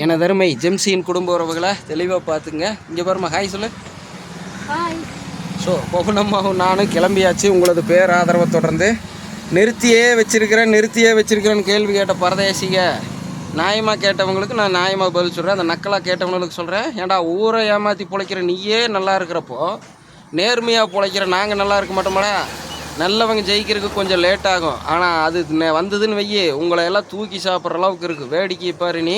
எனதருமை ஜெம்சியின் குடும்ப உறவுகளை தெளிவாக பார்த்துங்க. இங்கே பாருமா, ஹாய் சொல்லு. ஸோ பவுனம்மாவும் நானும் கிளம்பியாச்சு. உங்களது பேர் ஆதரவை தொடர்ந்து நிறுத்தியே வச்சிருக்கிறேன்னு கேள்வி கேட்ட பரதேசிக நியாயமாக கேட்டவங்களுக்கு நான் நியாயமாக பதில் சொல்கிறேன். அந்த நக்கலாக கேட்டவங்களுக்கு சொல்கிறேன், ஏன்டா ஊரை ஏமாற்றி பிழைக்கிற நீயே நல்லா இருக்கிறப்போ நேர்மையாக பிழைக்கிற நாங்கள் நல்லா இருக்க மாட்டோமாடா. நல்லவங்க ஜெயிக்கிறதுக்கு கொஞ்சம் லேட் ஆகும், ஆனால் அது வந்ததுன்னு வையே உங்களை எல்லாம் தூக்கி சாப்பிட்ற அளவுக்கு இருக்குது. வேடிக்கை பாரு நீ.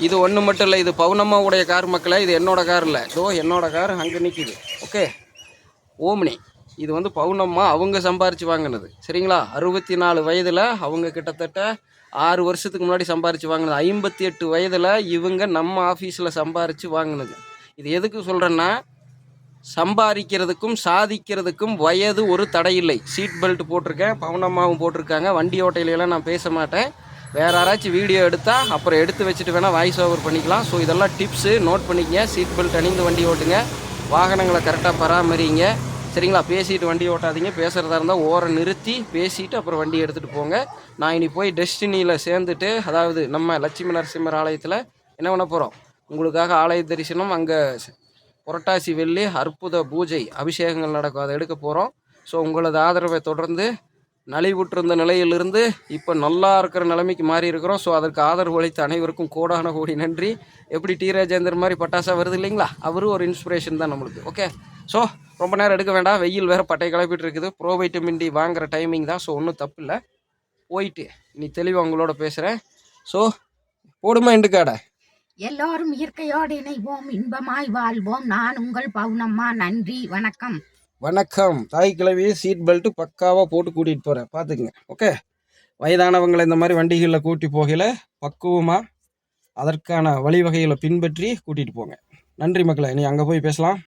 இது ஒன்று மட்டும் இல்லை, இது பவுனம்மாவுடைய கார் மக்களை, இது என்னோடய கார் இல்லை. ஸோ என்னோடய கார் அங்கே நிற்கிது. Okay, omni. இது வந்து பவுனம்மா அவங்க சம்பாரித்து வாங்கினது, சரிங்களா? 64 வயதில் அவங்க கிட்டத்தட்ட 6 வருஷத்துக்கு முன்னாடி சம்பாரித்து வாங்கினது. 58 வயதில் இவங்க நம்ம ஆஃபீஸில் சம்பாரித்து வாங்கினது. இது எதுக்கு சொல்கிறேன்னா, சம்பாதிக்கிறதுக்கும் சாதிக்கிறதுக்கும் வயது ஒரு தடை இல்லை. சீட் பெல்ட் போட்டிருக்கேன், பவுனம்மாவும் போட்டிருக்காங்க. வண்டி ஓட்டையிலலாம் நான் பேச மாட்டேன். வேறு யாராச்சும் வீடியோ எடுத்தால் அப்புறம் எடுத்து வச்சுட்டு வேணால் வாய்ஸ் ஓவர் பண்ணிக்கலாம். ஸோ இதெல்லாம் டிப்ஸு, நோட் பண்ணிக்கங்க. சீட் பெல்ட் அணிந்து வண்டி ஓட்டுங்க, வாகனங்களை கரெக்டாக பராமரிங்க, சரிங்களா? பேசிட்டு வண்டி ஓட்டாதீங்க. பேசுகிறதா இருந்தால் ஓரம் நிறுத்தி பேசிட்டு அப்புறம் வண்டி எடுத்துகிட்டு போங்க. நான் இனி போய் டெஸ்டினியில் சேர்ந்துட்டு, அதாவது நம்ம லட்சுமி நரசிம்மர் ஆலயத்தில் என்ன பண்ண போகிறோம், உங்களுக்காக ஆலய தரிசனம், அங்கே புரட்டாசி வெள்ளி அற்புத பூஜை அபிஷேகங்கள் நடக்கும், அதை எடுக்க போகிறோம். ஸோ உங்களது ஆதரவை தொடர்ந்து நலிவுற்றிருந்த நிலையிலிருந்து இப்போ நல்லா இருக்கிற நிலைமைக்கு மாறி இருக்கிறோம். ஸோ அதற்கு ஆதரவு அளித்த அனைவருக்கும் கோடான கோடி நன்றி. எப்படி டி ராஜேந்தர் மாதிரி பட்டாசா வருது இல்லைங்களா, அவரும் ஒரு இன்ஸ்பிரேஷன் தான் நம்மளுக்கு. ஓகே, ஸோ ரொம்ப நேரம் எடுக்க வேண்டாம், வெயில் வேறு பட்டை கிளப்பிட்டு இருக்குது. ப்ரோ வைட்டமின் டி வாங்குகிற டைமிங் தான், ஸோ ஒன்றும் தப்பு இல்லை. போயிட்டு இனி தெளிவாக உங்களோட பேசுகிறேன். ஸோ போடுமா இண்டு காடை. எல்லோரும் இயற்கையோடு இணைவோம், இன்பமாய் வாழ்வோம். நான் உங்கள் பவுனம்மா. நன்றி, வணக்கம். வணக்கம். தாய் கிழவி சீட் பெல்ட்டு பக்காவாக போட்டு கூட்டிகிட்டு போகிறேன், பார்த்துக்குங்க. ஓகே, வயதானவங்களை இந்த மாதிரி வண்டிகளில் கூட்டி போகல பக்குவமாக அதற்கான வழிவகைகளை பின்பற்றி கூட்டிகிட்டு போங்க. நன்றி மக்களை. நீ அங்கே போய் பேசலாம்.